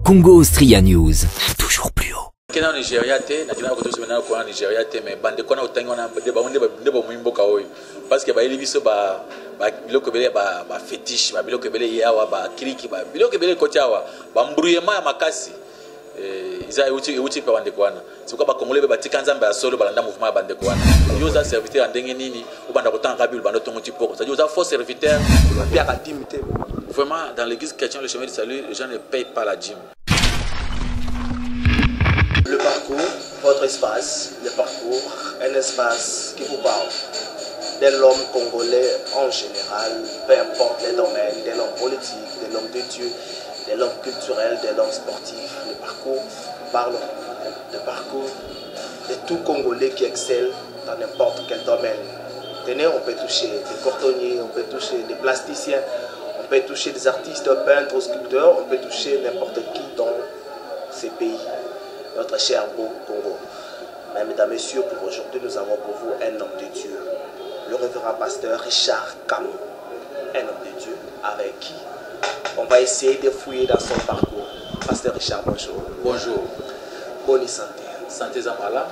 Congo Austria News, toujours plus haut. Kena Nigeria te, na kina ko to semena ko Nigeria te, mais bande ko na utango na de ba mwimboka oyo. Parce que ba eli biso ba biloko bele ba fétiche, ba biloko bele yawa ba kiriki ba biloko bele kotiawa, ba mbruyema ya makasi. Iza uti pa bande kwana. C'est pourquoi ba congolais ba tika nzamba ya solo balanda mouvement ya bande kwana. Yo za serviteur ndenge nini, ubanda kotanga bible bando tongo tipoko. Ça dit aux faux serviteurs, bien la dîme. Vraiment dans l'église chrétienne le chemin du salut, les gens ne payent pas la dîme. Le parcours, votre espace, le parcours, un espace qui vous parle de l'homme congolais en général, peu importe les domaines, de l'homme politique, de l'homme de Dieu, de l'homme culturel, de l'homme sportif. Le parcours parle de parcours de tout Congolais qui excelle dans n'importe quel domaine. Tenez, on peut toucher des cordonniers, on peut toucher des plasticiens, on peut toucher des artistes, peintres, sculpteurs, on peut toucher n'importe qui dans ces pays. Notre cher beau Congo. Mesdames et messieurs, pour aujourd'hui, nous avons pour vous un homme de Dieu, le révérend pasteur Richard Kamou. Un homme de Dieu avec qui on va essayer de fouiller dans son parcours. Pasteur Richard, bonjour. Bonjour. Bonne santé. Santé Zamala.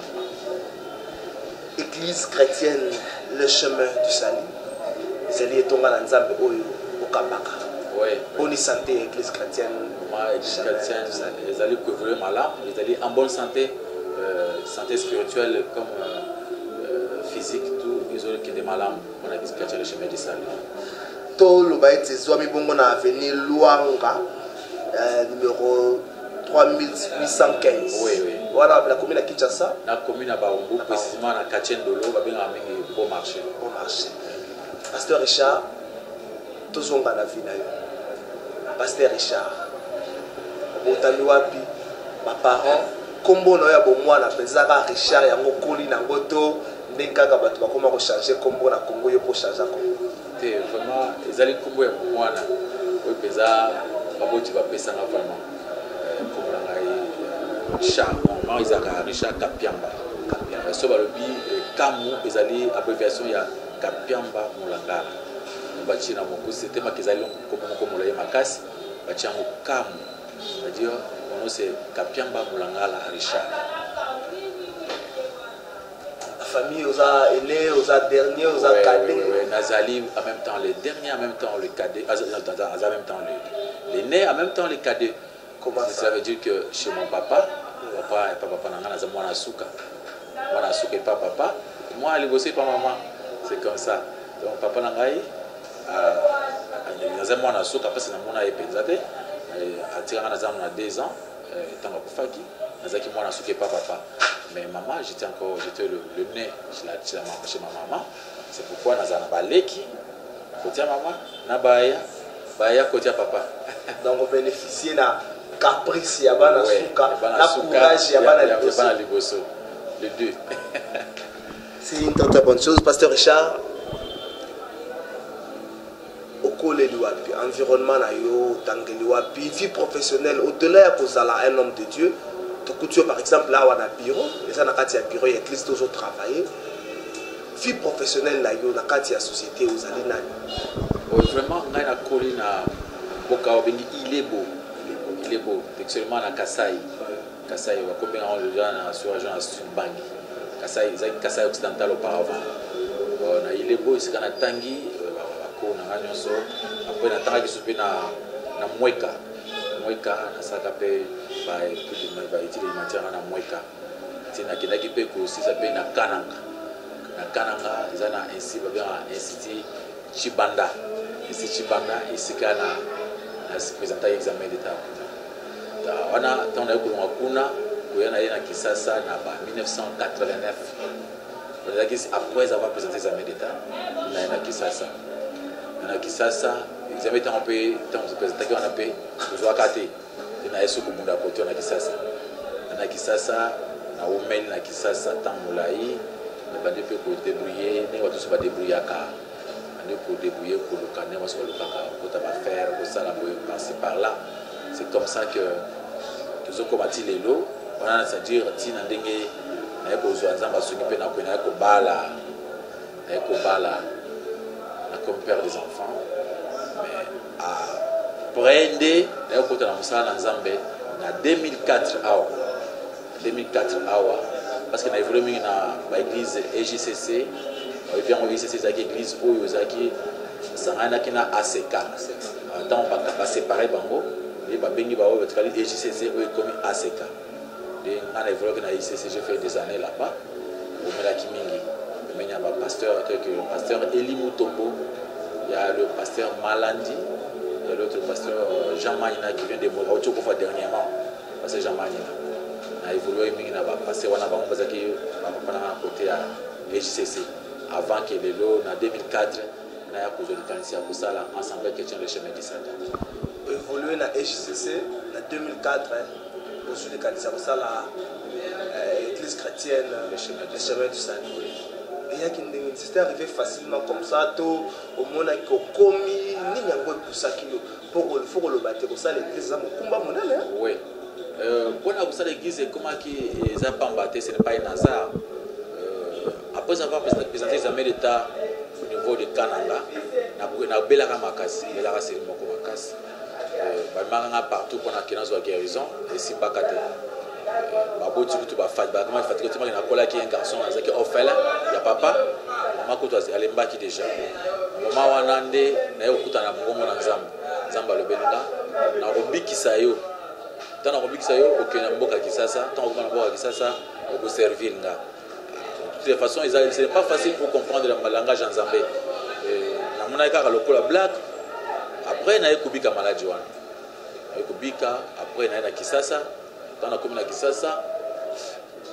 Église chrétienne, le chemin du salut. C'est lié à Nzambe au Kabaka. Oui. Bonne santé, église chrétienne. L'église chrétienne, ils allaient couvrir malade, ils allaient en bonne santé, santé spirituelle comme physique, tout, ils ont qui des malades pour l'église chrétienne, le chemin du salut. Tout le bail de Zouami Bongo na avenue Luanga, numéro 3815. Oui, oui. Voilà, la commune à Kinshasa. La commune à Baombo, précisément à Kachendolo, va bien amener bon marché. Bon marché. Pasteur Richard, tous ont la vie. Pasteur Richard, botami wapi, ma parents, kombo na ya bomwa na pezaka Richard yango koli na ngoto, ndekaka bato bakoma ko changer kombo na Congo yo pour changer Congo. Té vraiment, ezali kombo ya bomwa na o peza baboti ba pesa na vraiment. Kombo na ngai Richard, non izaka Richard Kapiamba. Kapiamba so balobi Kamu ezali abréviation ya Kapiamba Mulangala. Bachina moko c'était ma kezali kombo la makasi, bachango Kamu. C'est-à-dire, on sait Kapiamba Mulangala Richard. La famille, aux aînés, aux derniers, aux cadets. Oui, Nazali, en même temps les derniers, en même temps les cadets, en même temps les nés, en même temps les cadets. Comment ça veut dire que chez mon papa, papa et papa Nangana, c'est moi Nasuka. Moi Nasuka et pas papa. Moi, aller bosser pas maman. C'est comme ça. Donc, papa Nangaï, c'est moi Nasuka, parce que c'est mon épée. Atirana Nazam a 2 ans, étant à Koufaki, Nazaki moi n'a pas papa. Mais maman, j'étais le nez chez ma maman. C'est pourquoi Nazana Baleki, côté maman, Nabaya, Baya côté papa. Donc on bénéficie de caprice, il y a la souka, la courage, il y a la liboso. Les deux. C'est une très bonne chose, pasteur Richard. Environnement vie professionnelle au-delà de un homme de Dieu. Par exemple là on a bureau, et ça n'a pas de bureau, il y a église toujours travailler. Vie professionnelle là yo na kati ya société aux alina. Vraiment on a collé na boka il est beau. Il est beau, actuellement na Kasai. Kasai va combien on gens sur agent Stumbangi. Kasai occidental auparavant. Il est beau, c'est kana tangi après na tanga kisu pe na mweka na saka pe ba utile matière na mweka tina kindaki pe ko sisa pe na kananga izana ainsi ba bien institut Chibanda isika na présenter examen d'état wana tanda ko kuna koyana na Kisasa na ba 1989 après avoir présenté examen d'état na Kisasa. Na Kisasa, examen temps on peut temps se présenter on a payé besoin kate na yesu kumunda côté na Kisasa na omen na Kisasa temps mulai na bande pe ko débrouiller ne watu se ba débrouiller ka ande pour débrouiller pour le canet moi sur le kaka ko ta ba faire ko ça la passer par là. C'est comme ça que tous combattre les lots on a ça dire tina ndenge na ko zo nzamba soki pe na ko na ko bala comme père des enfants, mais à prendre, d'ailleurs, quand on a ça dans Zambé, en 2004 parce que na évolué mingi na l'église EJCC et bien EJCC c'est l'église où Yozaki sanganaki na ACK tant on va séparer bango et ba bengi ba vertical EJCC ou comme ACK et on a évolué na EJCC j'ai fait des années là-bas au Melaki mingi mais il y a un pasteur Eli Mutombo, il y a le pasteur Malandi, il y a l'autre pasteur Jean Manina qui vient de mourir dernièrement. Parce que Jean Manina a évolué, il a passé à côté à EJCC. Avant que les lots, en 2004, il y a un ensemble chrétien le chemin du Satan. Évolué dans EJCC en 2004, pour ceux qui ont l'église chrétienne, le chemin du Satan. C'est arrivé facilement comme ça, au monde qui a commis, pour le battre, pour ça l'église a un combat mondial. Oui. Pour l'église, comment ils ont combattu, ce n'est pas un hasard. Après avoir présenté les amis d'État au niveau de Kananga, on a Belara Makas, Belara Sérimoko Makas, partout pour la guérison, et si pas qu'à Babo tu vas faire comment il fait il y a un garçon qui est orphelin il y a papa maman ko to alemba ki déjà maman wanande na yo kutana bongo na nzamba le belinga na robikisa yo tana robikisa yo okena mboka kisasa tant ko na mboka kisasa ko servir nga de toute façon ce n'est pas facile pour comprendre le langage en zambé na mona ka lokola black après na ekubika maladie wana ekubika après na kisasa dans la commune de Kisasa,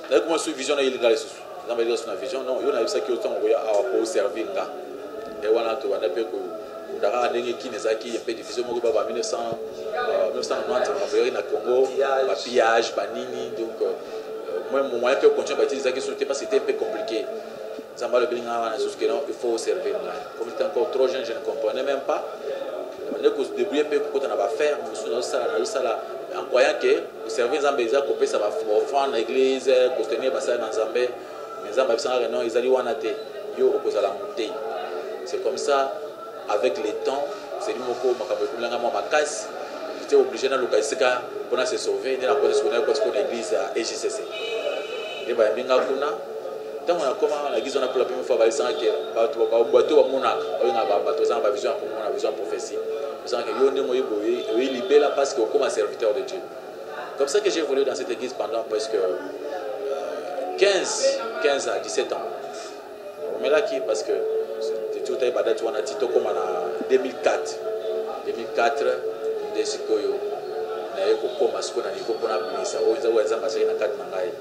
comment sur vision il y a une vision non, il y a ça qui autant pour servir là. Et voilà tout, on a peu que d'ara dengue qui n'est qui un peu difficile moi baba 1990 on a Congo, ba pillage, banini donc moi mon moyen peut continuer à utiliser ça qui parce que c'était un peu compliqué. Zamba le bilinga wana sous que non, il faut servir là. Comme il était encore trop jeune, je ne comprenais même pas. On est se débrouiller peu pour qu'on va faire, nous ça en croyant que le service Zambéza copé ça va offrir l'église, contenir ça dans Zambé, mais Zambé ça non ils allaient wanate, yo opposé à la montée. C'est comme ça avec le temps, c'est lui moko makambo kulanga ma casse, j'étais obligé dans l'Ukaisika pour se sauver dans la position de l'église à EJCC. Et bah binga kuna tant on a comment l'église on a pour la première fois ba ça que bato ba mona on a bato ça ba vision pour mon vision prophétie. Il libère là parce que comme un serviteur de Dieu. Comme ça que j'ai évolué dans cette église pendant presque 15 à 17 ans. Mais là qui parce que tout est badé tu as dit comme en 2004. 2004 des sikoyo na yeko koma siko na niveau pona binisa o za wenza masai na kati na ngai.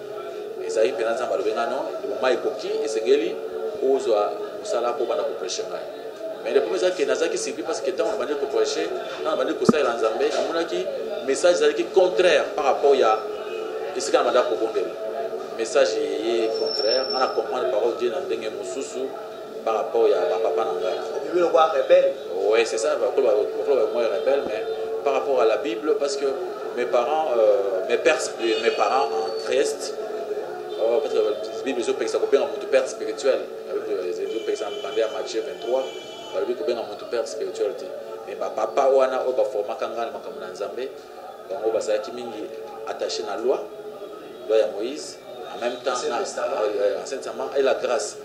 Eza yi penanza balobenga non, le mai koki esengeli ozwa musala ko bana ko prêcher ngai. Mais le premier qui est surpris parce que quand on va dire que prêcher, on va dire que ça est en Zambie, on a dit message qui est contraire par rapport à ce qu'on a dit pour bomber. Message est contraire, on a compris la parole de Dieu dans le Moussoussou par rapport à papa Nanga. Le roi rebelle. Oui, c'est ça, moi rebelle, mais par rapport à la Bible, parce que mes parents en Christ, parce que la Bible est ça copié en mon père spirituel, avec les exemples à Matthieu 23. Balobi ko benga moto père spirituel te mais papa wana o ba forma kanga na makambo na Nzambe bango basaki mingi attaché na loi ya Moïse en même temps na Ancien Testament et la grâce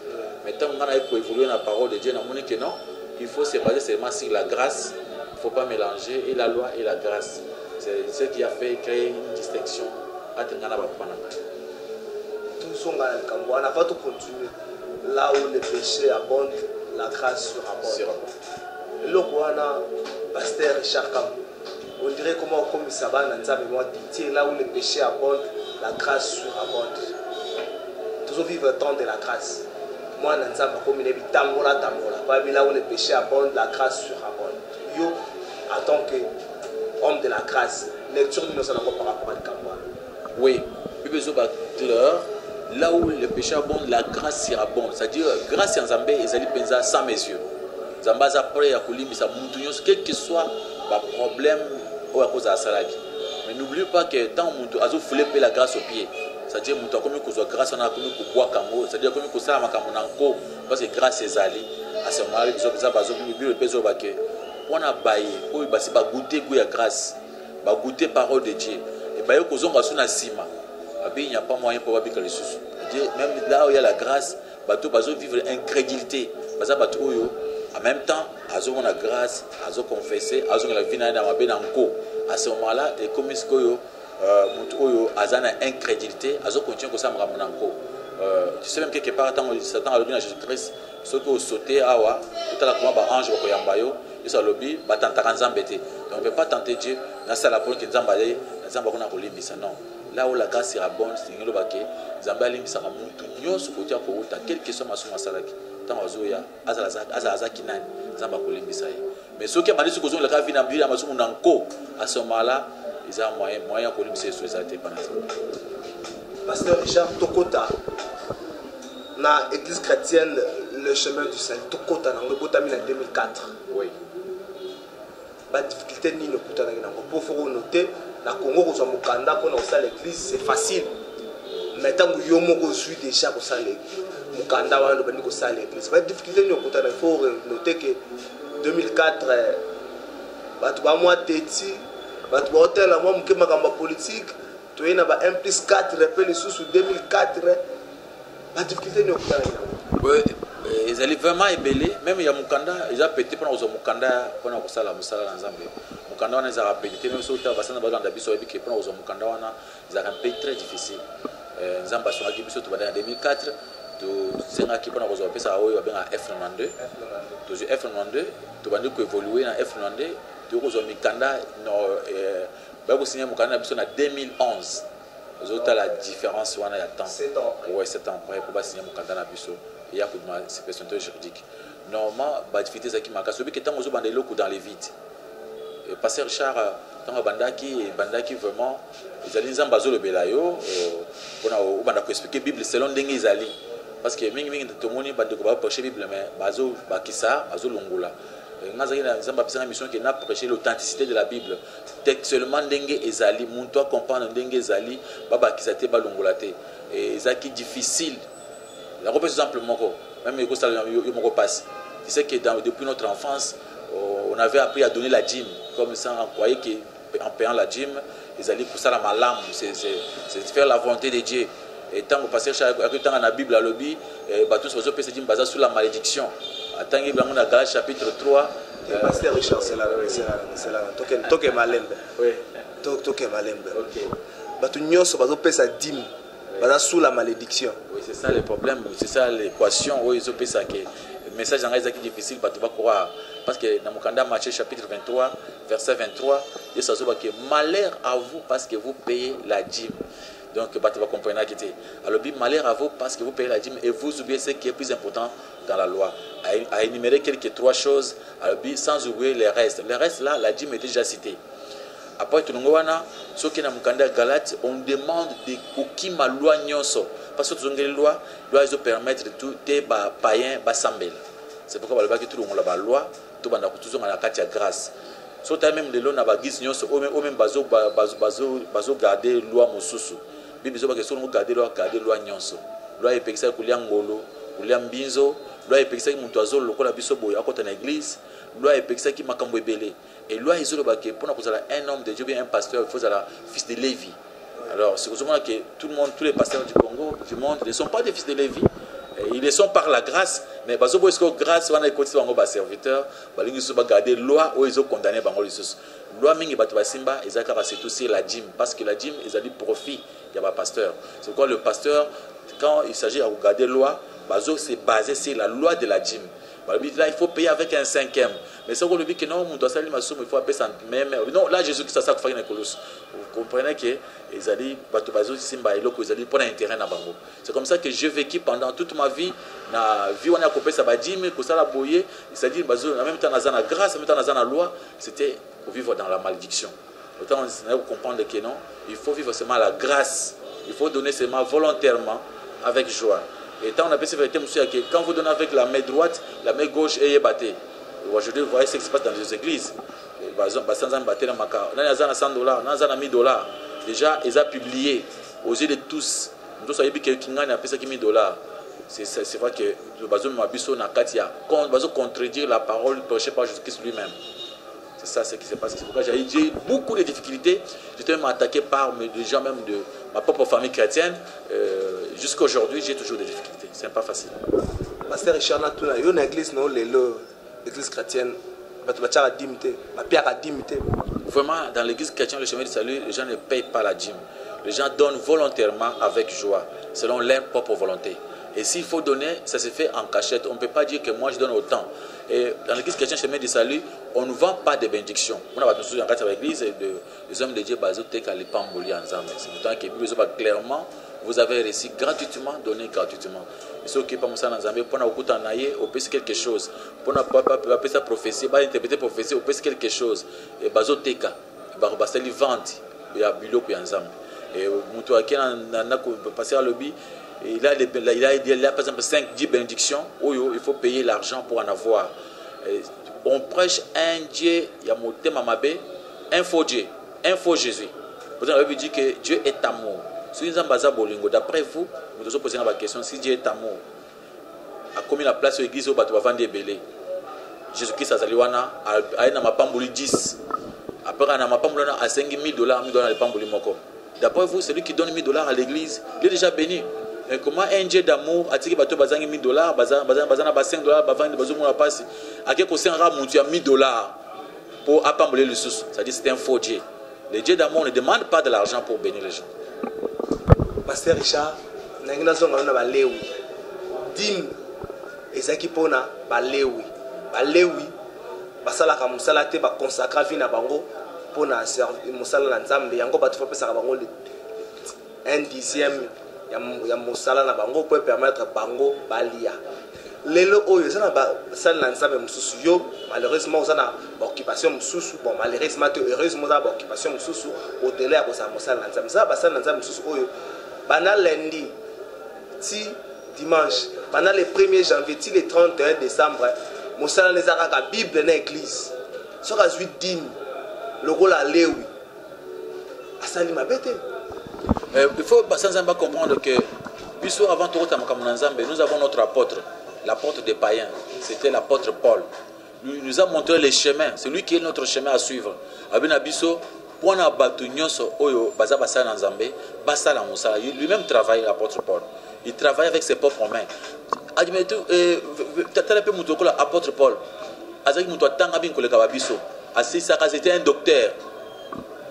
mais tant on a évolué la parole de Dieu na moni que non il faut se baser seulement sur la grâce il faut pas mélanger et la loi et la grâce c'est ce qui a fait créer une distinction entre ngana ba papa na tout son ngana kambo on va tout continuer là où le péché abonde la grâce surabonde. Le Rwanda, pasteur Richard Kam, on dirait comment comme ça va dans sa mémoire, là où le péché abonde, la grâce surabonde. Toujours vivre le temps de la grâce. Moi, dans sa comme il est tangola, pas là où le péché abonde, la grâce surabonde. Yo, en tant qu'homme de la grâce, lecture de nos enfants par rapport à Kambwa. Oui, il besoin clair. Là où le péché abonde, la grâce surabonde. C'est-à-dire, grâce à Zambé, ils allaient penser sans mesure. Zambé a pris à Koulimbi, ça monte, quel que soit le problème ou à cause de la salade. Mais n'oubliez pas que tant que vous voulez la grâce au pied, c'est-à-dire que vous avez grâce à vous, c'est-à-dire que vous avez grâce parce que grâce est allée. À ce moment-là, vous avez on a baillé, on a goûté la grâce, on a goûté la parole de Dieu. Et bayo kozonga suna sima il n'y a pas moyen pour babika les sous. Même là où il y a la grâce, bateau bazo vivre incrédulité. Baza bateau yo en même temps azo on a grâce, azo confesser, azo la vie na ma benanko. À ce moment-là, et comme ce que yo mutu azana incrédulité, azo continue ko ça mramonanko. Tu sais même quelque part tant Satan a lobby na Jésus-Christ, ceux qui ont sauté awa, tout à la comment ba ange ko yambayo, ils ont lobby ba tantaka nzambete. Donc on ne peut pas tenter Dieu, na ça la pour que nzambaye, nzamba ko na ko limbisa non. Là où la grâce sera bonne, c'est que Zambia limbisa ka mutu nyonso ko tia ko uta quel que soit masuma salaki. Tant ozoya aza kinani nzamba ko limbisa ye. Mais ceux qui ont dit que kozon la ka vina mbila masumu nanko à ce moment-là, ils ont moyen ko limbisa sur ça te pana. Pasteur Richard Tokota na église chrétienne le chemin du salut Tokota na ngobotami en 2004. Oui. Ba difficulté ni no kutana na pour faut noter na Congo ko so mukanda ko na ça l'église c'est facile. Mais tant que yo moko suis déjà ko ça l'église mukanda wa ndo bani ko ça l'église. Ba difficulté ni no kutana il faut noter que 2004 batu ba moi teti batu ba hotel la moi mukema kamba politique to ina ba 1+4 rappel sous 2004 ba difficulté ni no kutana. Oui. Ils allaient vraiment ébélés, même il y a Mukanda, ils ont pété pendant que Mukanda, pendant que ça la Moussala dans Zambie. Mukanda, on les a pété, même si on a passé dans la Bisso, et puis pendant que Mukanda, ils ont un pays très difficile. Zamba, sur la Bisso, en 2004, c'est un qui pendant que on a ça, on a F92. Toujours F92, tu vas nous évoluer dans F92, tu vas Mukanda, non, signé Mukanda, Bisso en 2011. Vous avez la différence, on a le temps. 7 ans. Oui, 7 ans après, pour signer Mukanda dans Bisso. Il y a ces personnes juridiques. Normalement, la difficulté c'est qui manque. Celui qui est dans les vides. Pasteur Richard, dans Bandaki vraiment, ils allaient dans Bazo le Belayo, on a expliqué la Bible selon les alliés. Parce que mingi tout le monde va prêcher la Bible, mais Bazo Bakissa, Bazo Longula. Nous avons une mission qui n'a prêché l'authenticité de la Bible. Textuellement, Dengue Ezali, Mountoa comprendre Dengue Ezali, Baba Kisate Balongolate. Et c'est difficile. La repose simplement, même les costards ils passe. Tu sais que depuis notre enfance, on avait appris à donner la dîme. Comme ça, on croyait qu'en payant la dîme, ils allaient pour ça la malâme. C'est faire la volonté de Dieu. Et tant que passer dans la Bible, à l'objet, tous les autres dîmes basés sur la malédiction. Tant que on a Galates chapitre 3. Pasteur Richard, c'est là. Toke malembe. Oui. Toke malembe. Ok. Batu nyonso bazo pesa dîme. Sous la malédiction. Oui, c'est ça le problème, c'est ça l'équation. Oui, ils ont fait ça que le message en est difficile, tu vas croire. Parce que dans Mukanda, Matthieu chapitre 23, verset 23, il y a que malheur à vous parce que vous payez la dîme. Donc, tu vas comprendre. Alors, malheur à vous parce que vous payez la dîme et vous oubliez ce qui est plus important dans la loi. À énumérer trois choses, alors, sans oublier les restes. Les restes, là, la dîme est déjà citée. Après tout le monde, ceux qui ont Galate, on demande de kokima loi nyonso parce que les lois doivent permettre de tout des païens basambel. C'est pourquoi le tout le monde la loi tout banda toujours en la katia grâce. Soit même les lois na bagis nyonso au même bazo garder loi mosusu. Bibi zo ba que so garder loi nyonso. Loi epekisa kulia ngolo, kulia mbinzo, loi epekisa mutu azolo lokola biso boya akota na église, loi epekisa ki makambo ebele. Et loi isolo baké pour un homme de Dieu bien un pasteur il faut être fils de Lévi. Alors c'est comme ça que tout le monde, tous les pasteurs du Congo, du monde ne sont pas des fils de Lévi. Ils le sont par la grâce, mais parce que grâce on a écouté les serviteurs, ils ont gardé loi où ils ont condamné les choses. Loi mingi batu basimba ezaka c'est aussi la dîme parce que la dîme ils a du profit il y a un pasteur. C'est pourquoi le pasteur quand il s'agit de regarder loi, c'est basé sur la loi de la dîme. Là, il faut payer avec un cinquième. Mais c'est qu'on lui dit que non, il faut payer ça. Non, là, Jésus, ça fait une colosse. Vous comprenez que ils ont dit, pour un intérêt. C'est comme ça que j'ai vécu pendant toute ma vie. La vie, on a coupé ça, mais que ça l'a boyé. Il s'est dit, en même temps, dans la grâce, en même temps, dans la loi, c'était pour vivre dans la malédiction. Autant on comprendre que non, il faut vivre seulement la grâce. Il faut donner seulement volontairement, avec joie. Et tant on a pensé vérité, monsieur, que quand vous donnez avec la main droite, la main gauche est battée. Aujourd'hui, vous voyez ce qui se passe dans les églises. On a $100, déjà, ils ont publié aux yeux de tous. Nous savons que quelqu'un a payé $1000. C'est vrai que le bateau de Mabiso n'a qu'à contredire la parole prêchée par Jésus-Christ lui-même. C'est ça ce qui s'est passé. C'est pourquoi j'ai eu beaucoup de difficultés. J'étais même attaqué par des gens même de ma propre famille chrétienne. Jusqu'à aujourd'hui, j'ai toujours des difficultés. Ce n'est pas facile. Pasteur Richard, il y a une église, l'église chrétienne. Vraiment, dans l'église chrétienne, le chemin du salut, les gens ne payent pas la dîme. Les gens donnent volontairement avec joie, selon leur propre volonté. Et s'il faut donner, ça se fait en cachette. On ne peut pas dire que moi je donne autant. Et dans l'église chrétienne, chemin du salut, on ne vend pas de bénédictions. On a besoin dans l'église, les hommes de Dieu, c'est clairement, vous avez réussi gratuitement, donné gratuitement. Et ceux qui parlent en Zambie, pour on peut quelque chose. Pour ne pas ça prophétie, pas interpréter prophétie, on peut quelque chose. Et bazoteka, baseli vente, il y a bilo qui en Zambie. Et mutu qui a passé à lobby, il a par exemple 5-10 bénédictions où il faut payer l'argent pour en avoir. Et on prêche un Dieu, il y a monté Mamabé, un faux Dieu, un faux Jésus. Vous avez dit que Dieu est amour. Si vous avez d'après vous, vous devez poser la question, si Dieu est amour, à combien la place de l'église où vous va vendre des bélés? Jésus-Christ a zaliwana, a na mapambuli 10. Après, on a mapambuli à 5 000 $, 1 000 $, le pambuli moko. D'après vous, celui qui donne 1 000 $ à l'église, il est déjà béni. Et comment un Dieu d'amour a dit que bateau bazang 1 000 $, bazana 5 $, bazana bazou mon passe, à quel côté on a monté à 1 000 $ pour apambouler le sous. Ça dit c'est un faux Dieu. Le Dieu d'amour ne demande pas de l'argent pour bénir les gens. Pasteur Richard, nangina zonga na balewi. Dim ezaki pona balewi. Balewi basala ka musala te ba consacrer vie na bango pona servir musala na nzambe yango ba tufa pesa ka bango 1/10 ya musala na bango pour permettre bango balia. Lelo oyo zana ba sala na nzambe mususu yo malheureusement zana ba occupation mususu bon malheureusement te heureusement za ba occupation mususu au delà ko sa musala na nzambe za ba sala na nzambe mususu oyo bana lundi ti dimanche pendant le 1er janvier ti le 31 décembre musala les araka bible na église so ka 8 din lokola lewi asali mabete. Il faut comprendre que puisque avant tout nous avons notre apôtre, l'apôtre des païens, c'était l'apôtre Paul. Il nous a montré les chemins, c'est lui qui est notre chemin à suivre. Lui-même travaille, l'apôtre Paul. Il travaille avec ses propres mains. L'apôtre Paul, c'était un docteur.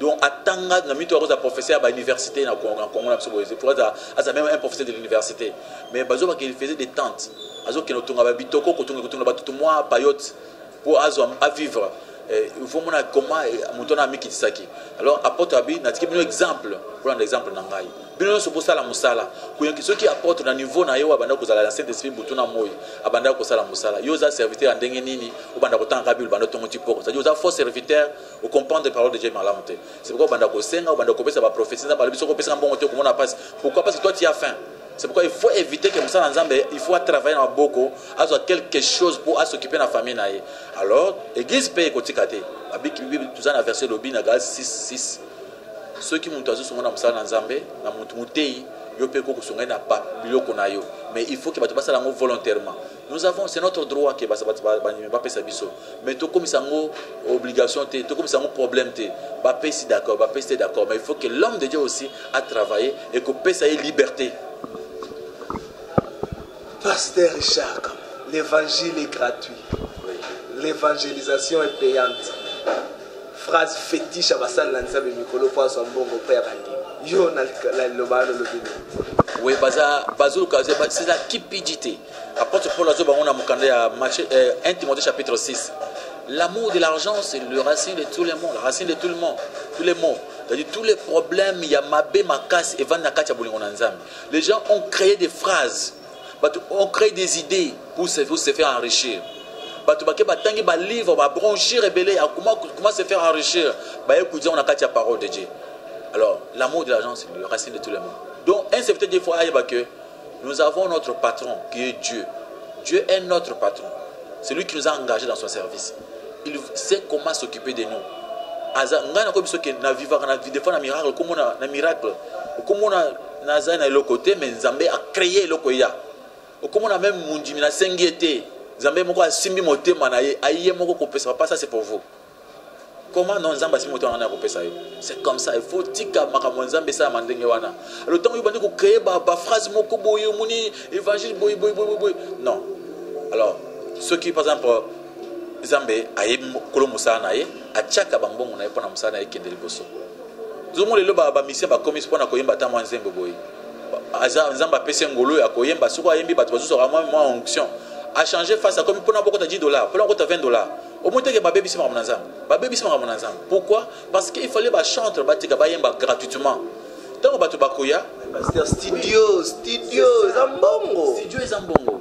Donc, attanga na mito a professeur à l'université na Congo na c'est pour ça même un professeur de l'université. Mais bazo ba qu'il faisait des tentes. Azo que notonga ba bitoko kotonga ba tout mois payote pour azo à vivre. Il faut mona comment mutona miki tisaki. Alors apporte abi na tiki un exemple pour un exemple na ngai. Bino so posala musala. Kuyanki ceux qui apportent na niveau na yo abanda ko zala la Saint-Esprit butuna moyi abanda ko sala musala. Yo za serviteur ndenge nini obanda ko tanga bible banda tongo tipoko. C'est-à-dire yo za faux serviteur au comprendre les paroles de Dieu malamuté. C'est pourquoi banda ko senga banda ko pesa ba prophétie na ba biso ko pesa mbongo te ko mona passe. Pourquoi? Parce que toi tu as faim. C'est pourquoi il faut éviter que Moussa Nzambe, il faut travailler dans beaucoup, avoir quelque chose pour s'occuper de la famille. Alors, l'église paye côté kate. Tout ça, verset le bin 6. Ceux qui montent sur Moussa Nzambe, na muntei, yo paye ko songa na pas biloko na yo. Mais il faut que batu basala volontairement. Nous avons, c'est notre droit que batu ba pesa biso. Mais to comme ça obligation te, to comme ça problème te. Ba pesi d'accord, ba pesi d'accord. Mais il faut que l'homme de Dieu aussi a travaillé et que paye sa liberté. Pasteur Richard, l'évangile est gratuit. L'évangélisation est payante. Phrase fétiche à Bassan Lanzab et Mikolo Poisson Bongo Père Andi. Yo na l'obano le bino. Oui, c'est la cupidité. Apôtre Paul Azoba, on a mokandé à 1 Timothée chapitre 6. L'amour de l'argent, c'est le racine de tous les mots. La racine de tout le monde. Tous les mots. C'est-à-dire tous les problèmes, il y a Mabé, Makas et Van Nakacha Boulingonanzam. Les gens ont créé des phrases. On crée des idées pour se faire enrichir. On livre, bronchir, révéler comment se faire enrichir. On a la parole de Dieu. Alors, l'amour de l'argent, c'est le racine de tout le monde. Donc, un serviteur de foi, que nous avons notre patron qui est Dieu. Dieu est notre patron. C'est lui qui nous a engagés dans son service. Il sait comment s'occuper de nous. Comme on a même Mundimi na Sengiete, Zambé moko a simbi motema na ye, aïe moko ko pesa pas ça c'est pour vous. comment non Nzamba si moto na kopesa yo. C'est comme ça, il faut tika makambo Nzambe ça mandenge wana. Le temps il va ko créer ba phrase moko boyo muni évangile boy. Non. Alors ceux qui par exemple Nzambe aye kolo musana ye achaka bambongo na pona musana ye kende liboso. Zomo lelo ba mission ba commis pona ko yemba ta mwa Nzembo boy. Nzamba pese ngolo ya ko yemba soko yembi bato bazo sera moins onction. A changer face à comme pona boko ta $10, pona boko ta $20. Au moins que baby sima monanzam. Baby sima monanzam. Pourquoi? Parce qu'il fallait ba chanter ba tika ba yemba gratuitement. Tant ba to bakoya, studio Zambongo. Studio Zambongo.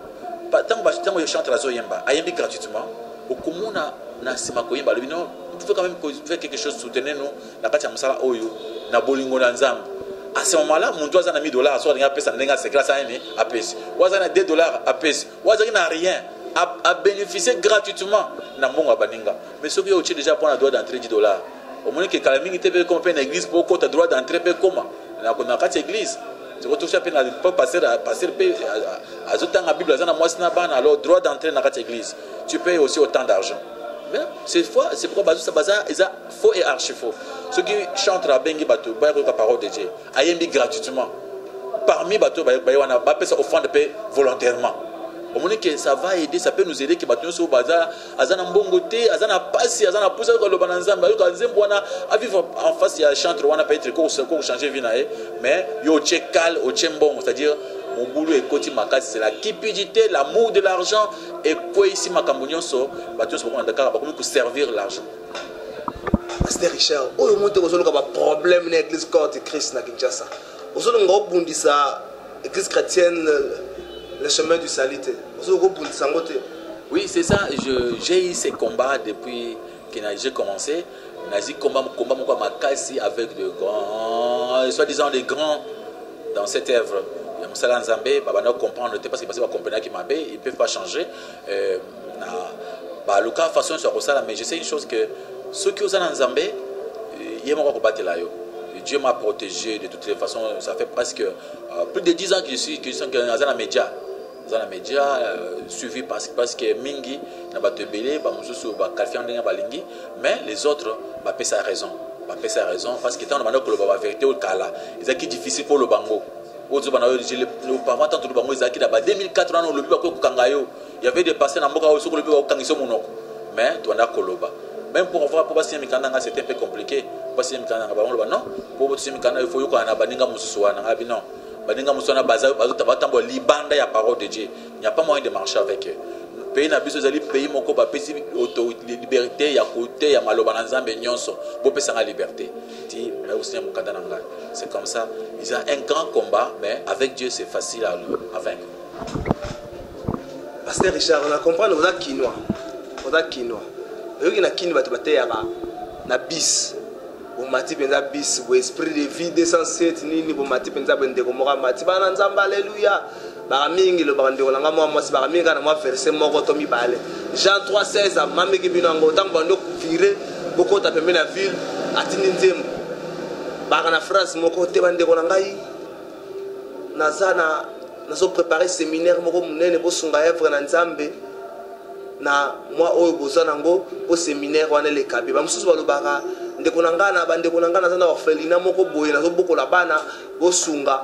Tant ba chanter la zo yemba, ayembi gratuitement. Au komuna na sima ko yemba le bino, vous pouvez quand même faire quelque chose soutenir nous na kati ya musala oyo na bolingo na nzambe. À ce moment-là, mon doigt a mis $, soit il a payé ça, il a c'est grâce à un à payer. Ou il a $2 à payer. Ou il n'a rien à bénéficier gratuitement. Mais ceux qui ont déjà pour un droit d'entrée $10. Au moins que quand il était comme une église pour qu'on ait droit d'entrée, comment? On a une église. Tu vas toucher à peine à passer à tout temps la Bible, alors droit d'entrée dans l'église. Tu payes aussi autant d'argent. C'est pourquoi ça est faux et archi faux. Ceux qui chantent la bengi bateau, la parole de Dieu, ayembi gratuitement. Parmi bateau, on a ça offrande volontairement. Au moment que ça va aider, ça peut nous aider que bateau sur bazar, azana mbongote, azana passi, azana poussa le bananzamba, à vivre en face il y a chantre, on a pas être pour changer vie nae, mais yo tchekal au tchembon, c'est-à-dire mon boulot est côté ma case, c'est la cupidité, l'amour de l'argent et quoi ici ma cambonion so, bateau sur on Dakar, pour servir l'argent. Pasteur Richard, au moment où on a un problème dans l'église de Christ na Kinshasa, on a un gros bundisa l'église chrétienne le chemin du salut. Oui, c'est ça. J'ai eu ces combats depuis que j'ai commencé. J'ai combat ma casse avec de grands, soi-disant des grands dans cette œuvre. Moussala Nzambe, Babano comprendre, parce que va comprendre qu'ils m'ont ils ne peuvent pas changer. Le cas façon sur ça, mais je sais une chose que ceux qui ont Nzambe, ils m'ont combattu là. Dieu m'a protégé de toutes les façons. Ça fait presque plus de 10 ans que je suis dans les médias. Dans les médias, suivi parce que Mingi n'a pas de belé, mais les autres m'ont fait sa raison. Parce que tant que la vérité au Kala, c'est difficile pour le Bango. Le parent tant le Bango, ils 2004 ans, il y avait des patients dans le Bango sur le Bango, mais tu as Koloba. Même pour avoir pour passer Mikanda, c'était un peu compliqué. Passer Mikanda, non. Pour passer Mikanda, il faut qu'on a Baninga Moussoua. Non. Baninga Moussoua, Baza, Bazatabata, Libanda, il y a parole de Dieu. Il n'y a pas moyen de marcher avec eux. Pays n'a plus de pays, mon copain, pays, liberté, il y a côté, il y a Malobananzam, Benyonso, pour payer sa liberté. C'est comme ça. Ils ont un grand combat, mais avec Dieu, c'est facile à vaincre. Pasteur Richard, on a compris, on a quinoa. On a quinoa. Il y a qui na bis au mati penza bis au esprit de vie 207 nini au mati penza bende ko moka mati bana nzamba alléluia ba mingi le bande olanga moi ba mingi na moi verset moko to mi bale Jean 3:16 amame ki bino ngo tango bando virer boko ta pembe na ville atini nzembo ba na phrase moko te bande ko ngai nazana nazo préparer séminaire moko munene bo sunga œuvre na nzambe na moi oyo bozana ngo au séminaire wana le kabi ba mususu balobaka ndeko nangana bandeko nangana zana orphelina moko boye nazo bokola bana bosunga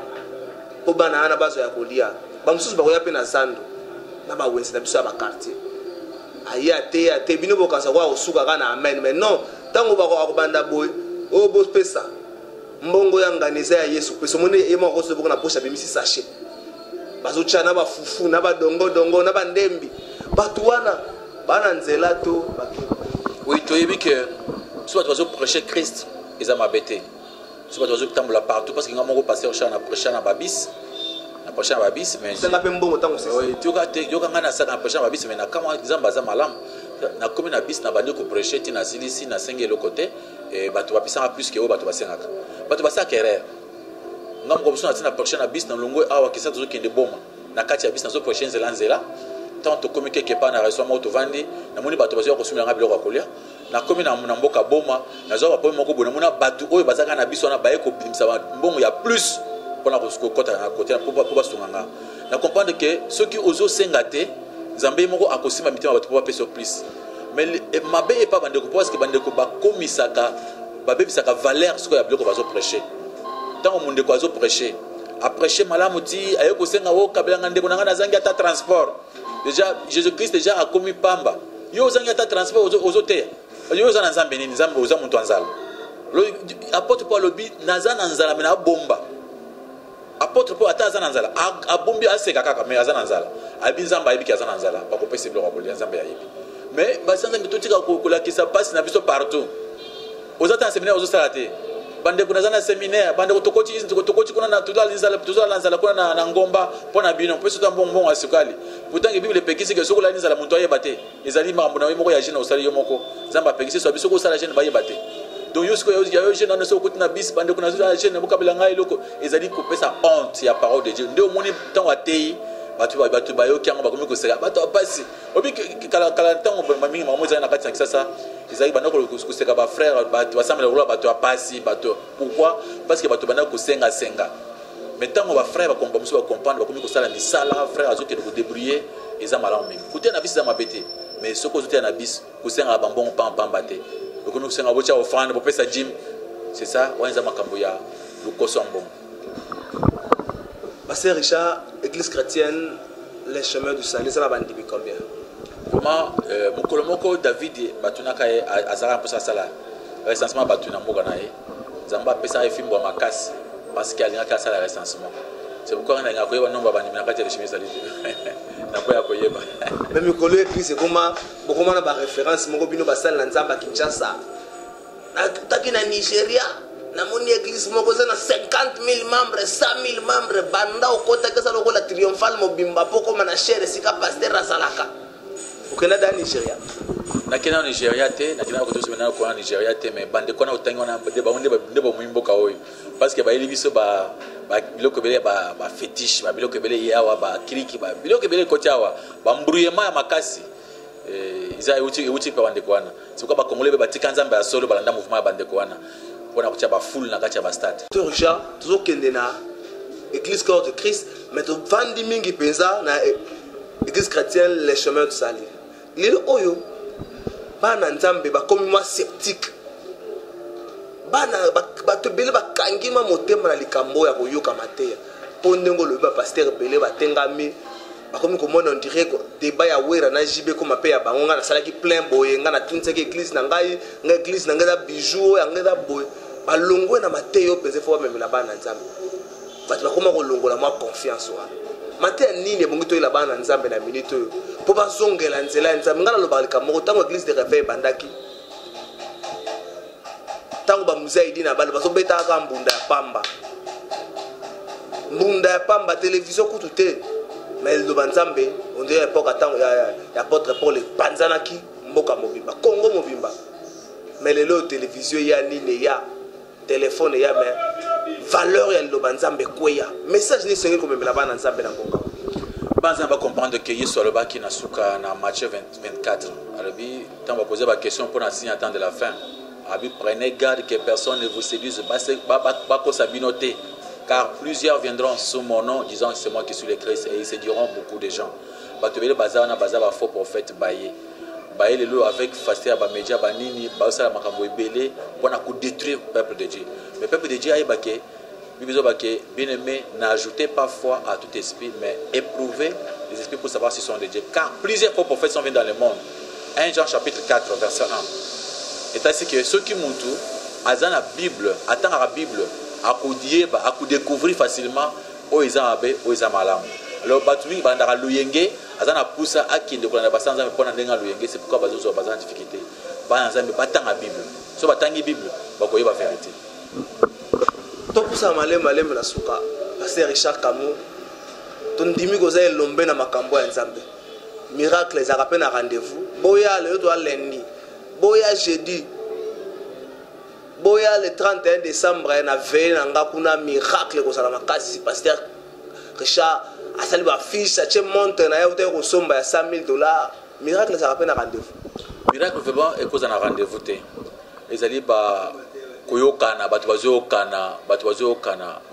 po bana ana bazo ya kolia ba mususu bakoya pe na zando na ba wense na biso ya ba quartier aya te bino bokansa kwa osuka kana amen mais non tango bako banda boye o bo pesa mbongo ya nganiza ya Yesu peso mone ema ko so boko na poche bimisi sachet bazo chana ba fufu na ba dongo na ba ndembi. Oui, tu as vu que soit tu vas prêcher Christ, ils ont embêté. Soit tu vas tambola partout parce qu'ils ont passé au champ, prêcher à Babis. La prochaine Babis, mais. C'est un peu bon temps aussi. Oui, tu as ça dans la prochaine Babis, mais comment ils ont basé malam. Na commune Babis, na bandi ko prêcher, tu na silisi, na sengi le côté, et bah tu vas pisser plus que au bah tu vas senga. Bah tu vas ça querer. Ngam ko besoin na prochaine Babis na longo awa ki ça toujours qui de boma. Na kati Babis na so prochaine zelanzela. Tant que communiquer que pas na restaurant auto vandi na moni bato bazo ko sumira ngabilo ko kolia na komi na mboka boma na zo ba po moko bona mona bato oyo bazaka na biso na baye ko bimisa mbongo ya plus pona ko kota na côté pour basunganga na comprendre que ceux qui ozo sengate Nzambe moko akosima mitima bato pour pas sur plus mais mabe et pas bandeko parce que bandeko ba komisaka ba bebisaka valeur ce que ya biloko bazo prêcher tant au monde ko azo prêcher a prêcher malamu ti ayo ko senga wo kabelanga ndeko nanga nazangi ata transport déjà Jésus Christ déjà a commis pamba yo zangi ata transport aux hôtels yo za nzambe ni nzambe oza muntu anzala lo apôtre Paul lobi nazana nzala mena bomba apôtre Paul ata azana nzala a bombi aseka kaka mais azana nzala abi nzamba yebi ki azana nzala ba ko pesa bilo ko nzambe yebi mais basanza mitotika ko la ki ça passe na biso partout aux autres séminaires aux autres bande kuna zana séminaire bande tokoti kuna na tudala nzala kuna na ngomba pona bino peso ta bonbon asukali pourtant que bible pekisi que sokola nzala muntu ayebate ezali mambo na moko ya jina osali yo moko zamba pekisi so biso ko sala jina bayebate donc yo siko yo jina na so kuti na bis bande kuna zala jina bukabela ngai loko ezali ko pesa honte ya parole de Dieu ndio moni tant atei batu bayo kiango bakomi ko seka batu apasi obi kala tango mamingi mamoza na kati ya kisasa ezali bana ko seka ba frère batu basamela rola batu apasi batu pourquoi parce que batu bana ko senga mais tango ba frère ba comprendre bakomi ko sala misala frère azoke ko débrouiller eza malamu mingi kutia na bisi za mabete mais soko zotia na bisi ko senga bambongo pamba te bakomi ko senga bocha offrande bo pesa gym c'est ça wanza makambo ya lukoso mbongo. Pasteur Richard, Église chrétienne, les chemins du salut, ça va bandibi combien? Comment Mukolomoko David Batunaka Azara Posa Sala, recensement Batuna Moganae, Zamba Pesa et Fimbo Makas, parce qu'il y a un cas à la recensement. C'est pourquoi on a un nombre de chemins salut. Mais Mukolo Église, c'est comment on a référence, Mogobino Basal, Nanzamba Kinshasa, Takina Nigeria. Na moni église moko na 50 000 membres 100 000 membres banda okota kesa loko la triomphal mobimba poko mana chere sika pasteur azalaka okena da Nigeria na kena Nigeria te na kena ko to semena ko Nigeria te mais bande ko na otangi wana de ba mwimbo ka oyo parce que ba eli biso ba biloko bele ba fétiche ba biloko bele yawa ba kiriki ba biloko bele ko tiawa ba mbruyema ya makasi iza uti pa bande ko wana c'est quoi ba congolais ba tikanzamba ya solo balanda mouvement ya bande ko wana pour na kuchaba full na kachaba stade to Richard toujours kende na église corps de Christ mais to vandi mingi penza na église chrétienne les chemins du salut lelo oyo bana nzambe ba komi moi sceptique bana ba to bele ba kangima motema na likambo ya koyoka mateya pondengo le ba pasteur bele ba tengami bakomi komona on dirait débat ya wera na jibe ko mape ya bango na salaki plein boye nga na tunseki église na ngai nga église na ngada bijou ya ngada boye balongwe na mateyo penze fo memela bana nzambe batu bakoma ko longola ma confiance wa mateya nini bongi to ila bana nzambe na minute yo po bazongela nzela nzambe ngana lobali kamoko tango église de réveil bandaki tango ba muzaidi na bale baso beta ka mbunda ya pamba télévision kutu te. Mais le Banzambe, on dirait à l'époque, il y a apôtre Paul et Panzanaki, Mboka Mobimba, Congo Mobimba. Mais les lots télévision, il y a ni téléphone, il y a mais valeur, il y a le Banzambe, quoi. Message ni c'est comme la bande ensemble dans Congo. Banzambe va comprendre que Yesu le baki na suka na Matthieu 24. Alors, tant on va poser la question pour un signe attendre de la fin. Prenez garde que personne ne vous séduise, pas qu'on s'abinote. Car plusieurs viendront sous mon nom disant que c'est moi qui suis le Christ et ils séduiront beaucoup de gens. Batobele bazar na bazar ba faux prophète baye. Baye le lot avec fasté ba média ba nini ba sala makambo ebele pour na ko détruire le peuple de Dieu. Le peuple de Dieu ayebake bibizo bake bien-aimé n'ajoutez pas foi à tout esprit mais éprouvez les esprits pour savoir s'ils sont de Dieu. Car plusieurs faux prophètes sont venus dans le monde. 1 Jean chapitre 4 verset 1. Et ainsi que ceux qui montent azan la Bible, attend la Bible à découvrir facilement où ils ont malam. Alors batumi bandara luyenge azana poussa akinde ko na basanza me pona ndenga luyenge c'est pourquoi bazo bazana difficulté banza me batanga Bible so batangi Bible bakoyeba vérité to poussa malem la suka pasteur Richard Kamou ton dimi goza elombe na makambo ya nzambe miracle za rappel na rendez-vous boya le to lundi boya jeudi boya le 31 décembre na veille na kuna miracle ko sala makasi pasteur Richard asali ba fiche ache monte na yote ko somba ya $100,000 miracle ça rappelle na rendez-vous miracle vraiment et cause na rendez-vous te ezali ba koyokana batu bazokana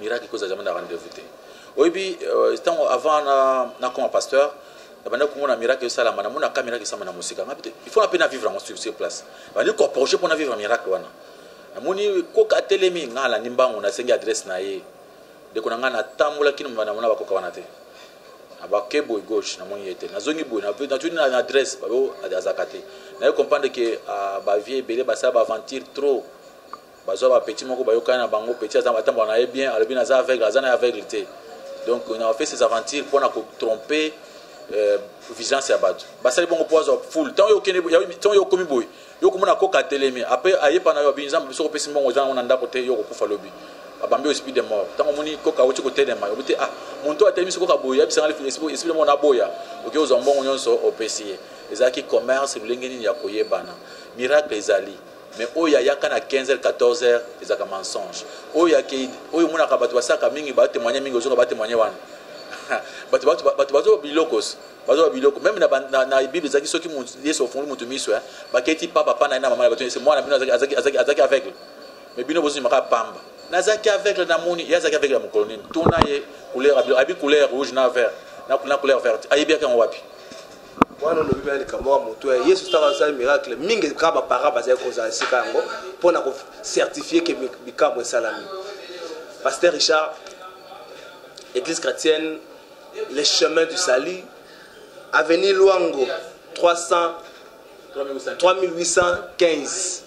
miracle cause jamais na rendez-vous te oyebi avant na comme pasteur banda ko mona miracle sala mana mona ka miracle sama na musika ngapite il faut apena vivre en sur place bandi ko projet pour na vivre miracle wana namoni ko ka telemi ngala nimbangu na sengi adresse na ye de ko ngana tamula kinu mona mona bakoka wana te abake boy gauche namoni yete nazongi boy na tuni na adresse babo azakate na comprendre que ba vie belé ba ça ba aventure trop bazo ba petit moko bayoka na bango petit atamba na ye bien alobi na za aveugle azana aveugle te donc on a fait ces aventures pour na tromper vigilance ya bato basali bongo poizo full tant yo kene tant yo komi boy yo komona ko ka telemi après ayepa na yo binzambo biso ko pesi mbongo za na ndako te yo ko kufa lobi abambe speed de mort tant moni ko ka wuti ko telema yo te monto atelemi so ko ka boya bisanga speed mo na boya oke ozo mbongo nyonso opesi ezaki commerce lengeni ya koyebana miracle ezali mais oya yaka na 15h 14h ezaka mensonge oya ke oyo mona ka bato basaka mingi ba témoigner mingi ozo ba témoigner wana bato bilokos bazo biloko même na bible zaki soki mu yeso fondlu mutu miso ba keti papa na mama bato c'est moi na bino azaki aveugle mais bino bozo maka pamba na zaki aveugle na moni ya zaki aveugle mu colonel tuna ye couleur abi couleur rouge na vert na couleur verte ayebi ka wapi wana no bible ka mo moto yesu stara sa miracle mingi ka ba para ba zaki koza sika ngo pona ko certifier que bikamo salami pasteur Richard église chrétienne les chemins du salut avenue Luango 3815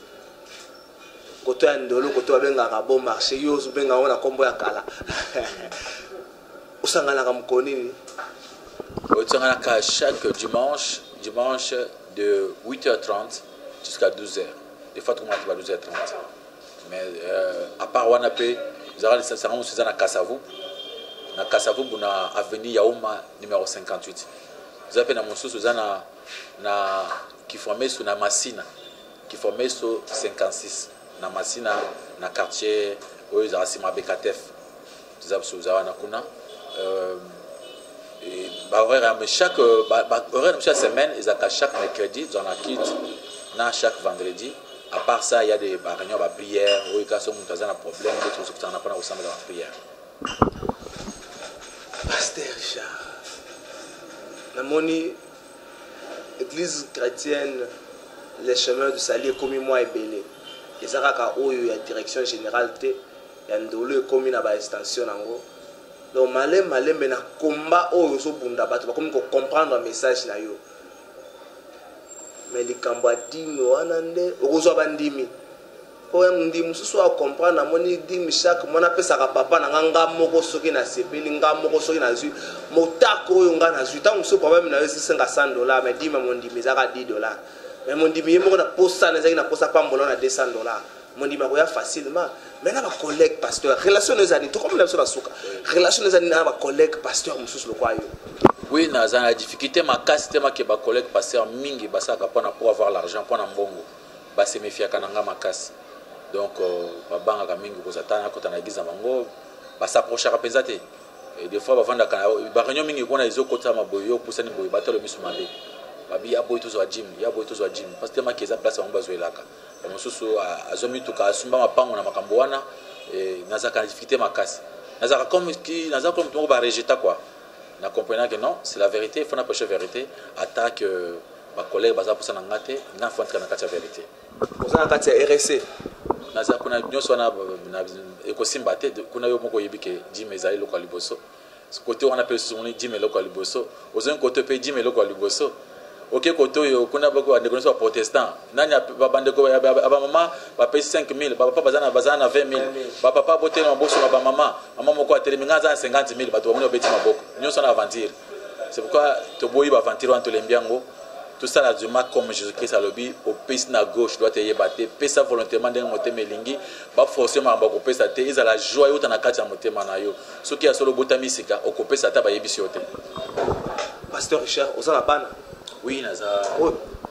koto ya ndolo koto abengaka bon marché yo benga ona kombo ya kala usangana ka mkonini osangana ka chaque dimanche de 8h30 jusqu'à 12h des fois tout le monde va 12h30 mais à part wana pe zara ça na Kasavu na Kasavu buna avenue Yaoma numéro 58 vous avez na mosusu zana na qui formé sur na Masina qui formé sur 56 na Masina na quartier oyo za sima Bekatef vous avez na kuna et ba horaire mais chaque horaire chaque semaine ils a chaque mercredi dans la kit na chaque vendredi à part ça il y a des réunions ba prière oyo ka so mutaza na problème d'autres choses on n'a pas ensemble dans la prière. Pasteur Richard, la moni église chrétienne les chemins du salut comme moi et belé et ça ka oyo ya direction générale te ya ndolo comme na ba extension nango donc malé mais na combat oyo so bunda bato ba comme ko comprendre un message na yo mais likambo adimi wana nde okozwa bandimi po ndimi susu a comprendre moni dimi chaque mona pesa ka papa na nganga moko soki na sepeli nganga moko soki na zui motako oyo nga na zui tant so problème na yesi $500 mais dimi mon dimi zaka $10 mais mon dimi yemo na posa na zaki na posa pambola na $200 mon dimi ko ya facilement mais na ba collègue pasteur relation les années tout comme la sur suka relation les années na ba collègue pasteur mususu lo kwayo. Oui, na la difficulté ma casse tema ke ba collègue pasteur mingi basaka pona pour avoir l'argent pona mbongo ba se méfier kananga ma casse donc ba banga ka mingi ko satana ko tana giza mango ba s'approcher penza te et des fois ba vanda kana ba réunion mingi ko na izo kota maboyo pusani boyo batalo misu mabe ba bi ya boy to zo gym parce que ma keza place on bazo elaka ba mususu azomi to ka asumba mapango na makambo wana et nazaka difficulté ma casse nazaka comme qui nazaka comme to ba rejeter quoi. Na comprenant que non, c'est la vérité, il faut n'approcher la vérité, attaque ma collègue baza pour ça n'angate, n'a faut entrer dans la vérité. Vous avez un RSC. Naza kuna nyoso na ekosimba te kuna yo moko yebike Jim ezali local liboso. Ce côté on appelle son Jim local liboso. Aux un côté pe Jim local liboso. OK côté yo kuna bako adekonoso protestant. Nani babande ko ba mama ba paye 5000, ba papa bazana 20000. Ba papa boté na boso ba mama, mama moko atelemi ngaza 50000 bato bamoni obeti maboko. Nyoso na aventure. C'est pourquoi to boyi ba aventure entre lembiango. Tout ça là du mal comme Jésus-Christ a lobby au pays na gauche doit te yebater pesa volontairement dans moté melingi ba forcément ba ko pesa te ils a la joie yo na kati ya motema na yo ce qui a solo botami sika o ko pesa ta ba yebisi yote. Pasteur Richard osala bana. Oui, naza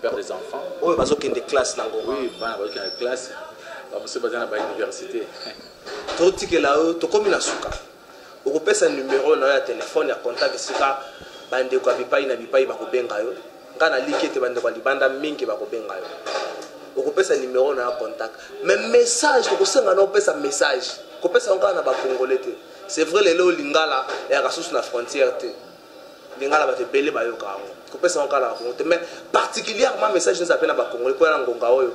père des enfants. Oui, bazo kende classe nango. Oui, bana bazo kende classe. Ba muso bazana ba université. To tikela yo to komi na suka. O ko pesa numéro na ya téléphone ya contact sika bande ko bipai na bipai ba ko benga yo. Kana likete bande kwa libanda mingi ba ko benga yo. O ko pesa numéro na ya contact. Mais message ko senga na pesa message. Ko pesa ngana ba congolais te. C'est vrai lelo lingala ya kasusu na frontière te. Lingala ba te belé ba yo ka. kopesa okala Congo mais particulièrement message nous appelle na ba Congolais pour na ngonga oyo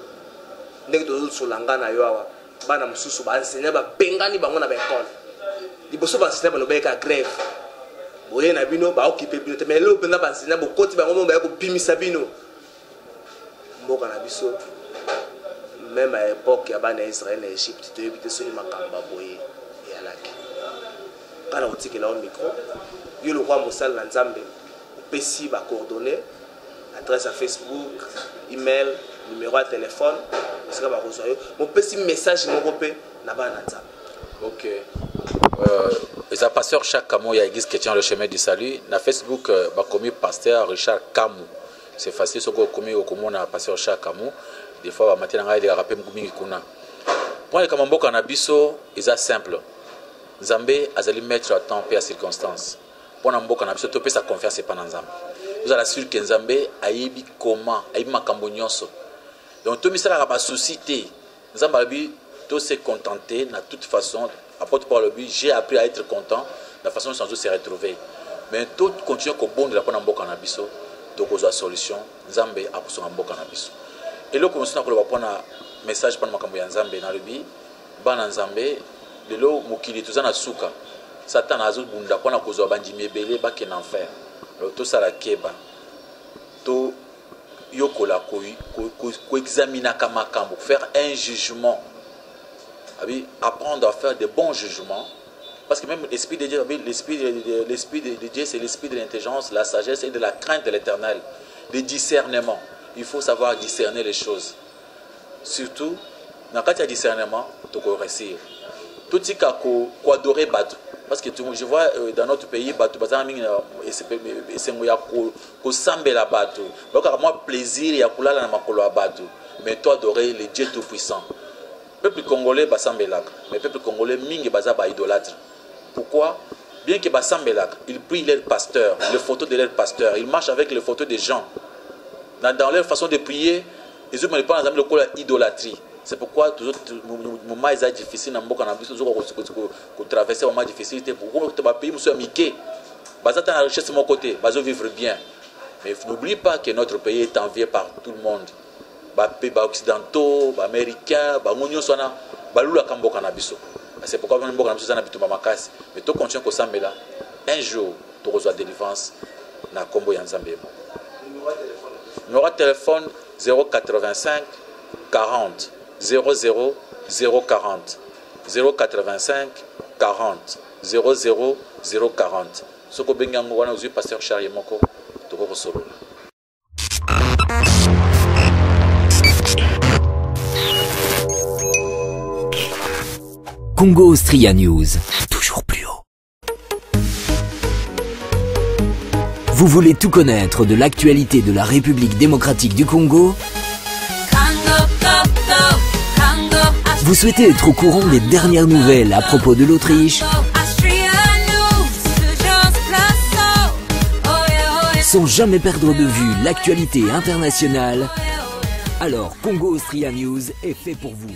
ndenge to sulanga na yo awa bana mususu ba enseigner ba bengani bango na ba école liboso ba enseigner ba no beka grève boye na bino ba occuper bino mais le penga ba enseigner bo koti bango mo ba ko bimisa bino mboka na biso même à l'époque ya bana Israël na Égypte to yebite soni makamba boye ya laki kana otikela au micro yo le roi mosal na nzambe pesi ba coordonnées adresse à Facebook email numéro de téléphone parce que ba reçoit mon pesi message mon repé na bana nzambe. OK. Les pasteur chaque Kamou ya église chrétien le chemin du salut na Facebook ba commis pasteur Richard Kamou. C'est facile ce que commis au commun na pasteur chaque Kamou des fois ba matin ngai de rappeler mingi kuna. Pour les kamamboka na biso est simple. Nzambe azali mettre à temps et à circonstance. Pour mboka na biso to pesa confiance pas na Nzambe. Vous allez assurer que Nzambe ayebi comment, ayebi makambo nyonso. Donc tout misala ba souci té. Nzambe abi to se contenter na toute façon. Apôtre Paul lui j'ai appris à être content la façon dont se retrouver. Mais tout continue ko bon de la pona mboka na biso to ko solution Nzambe a pour mboka na biso. Et là comme ça ko ba pona message pa makambo ya Nzambe na lubi bana Nzambe lelo mokili tozana suka. Satan a azul bunda pona kozwa bandimi ebele ba ke na enfer. Alors tout ça la keba. To yokola ko examiner kamakambo, faire un jugement. Apprendre à faire de bons jugements. Parce que même l'esprit de Dieu, l'esprit de Dieu, c'est l'esprit de l'intelligence, la sagesse et de la crainte de l'Éternel. Le discernement. Il faut savoir discerner les choses. Surtout, dans le cas de discernement, tu peux réussir. Tout ce qui a adoré Badou. Parce que je vois dans notre pays, Badou, c'est la Badou. Donc, moi, plaisir, il y a Badou. Mais toi, adorer le Dieu Tout-Puissant. Le peuple congolais, Bassambelak. Mais le peuple congolais, Mingi Baza, idolâtre. Pourquoi? Bien que Bassambelak, ils prient leur pasteur, les photos de leur pasteur, ils marchent avec les photos des gens. Dans leur façon de prier, ils ont pas l'idolâtrie. C'est pourquoi toujours moment est difficile dans mboka na biso ko traverser moment difficile pour que pays monsieur miké bazata na richesse de mon côté bazo vivre bien. Mais n'oublie pas que notre pays est envié par tout le monde. Ba pays occidentaux, ba américains, ba ngonyo sona balula kamboka na biso. C'est pourquoi mboka na biso na bitumba makasi. Mais to continue ko sambela. Un jour tu reçois délivrance na kombo ya Nzambe. Numéro de téléphone 085 40 00 040 085 40 00 040. Soko bengango wana uzui pasteur Charles Moko toko kosolola. Congo Austria News, toujours plus haut. Vous voulez tout connaître de l'actualité de la République démocratique du Congo? Vous souhaitez être au courant des dernières nouvelles à propos de l'Autriche? Sans jamais perdre de vue l'actualité internationale? Alors Congo Austria News est fait pour vous.